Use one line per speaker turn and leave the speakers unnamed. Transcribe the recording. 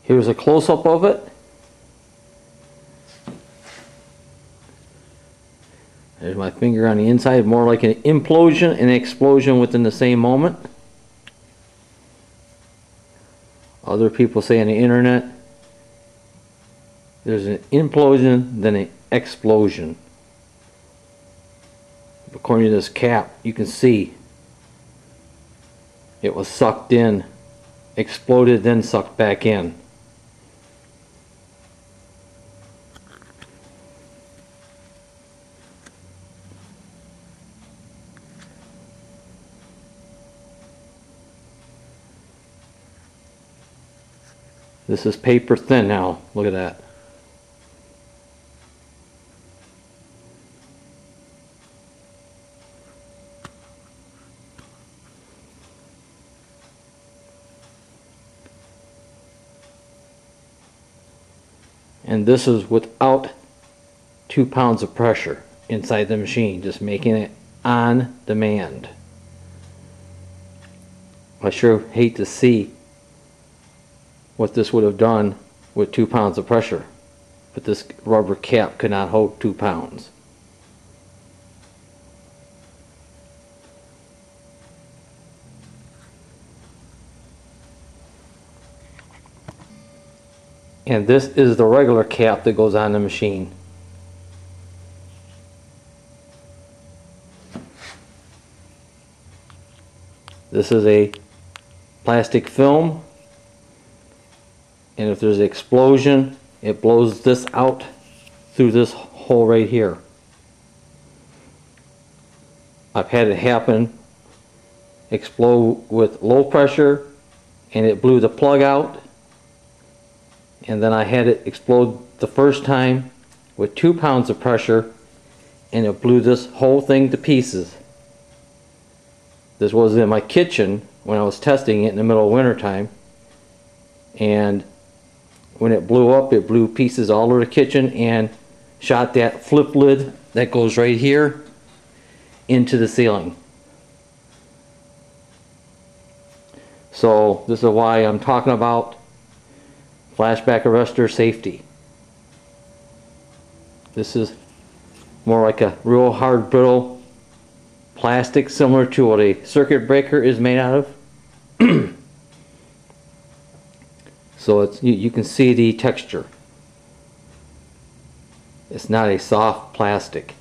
Here's a close-up of it. There's my finger on the inside, more like an implosion and explosion within the same moment. Other people say on the internet, there's an implosion, then an explosion. According to this cap, you can see it was sucked in, exploded, then sucked back in. This is paper thin now. Look at that. And this is without 2 pounds of pressure inside the machine, just making it on demand. I sure hate to see what this would have done with 2 pounds of pressure, but this rubber cap could not hold 2 pounds. And this is the regular cap that goes on the machine. This is a plastic film, and if there's an explosion, it blows this out through this hole right here. I've had it happen, explode with low pressure, and it blew the plug out. And then I had it explode the first time with 2 pounds of pressure, and it blew this whole thing to pieces. This was in my kitchen when I was testing it in the middle of winter time, and when it blew up, it blew pieces all over the kitchen and shot that flip lid that goes right here into the ceiling. So this is why I'm talking about flashback arrestor safety. This is more like a real hard, brittle plastic, similar to what a circuit breaker is made out of. So it's, you can see the texture. It's not a soft plastic.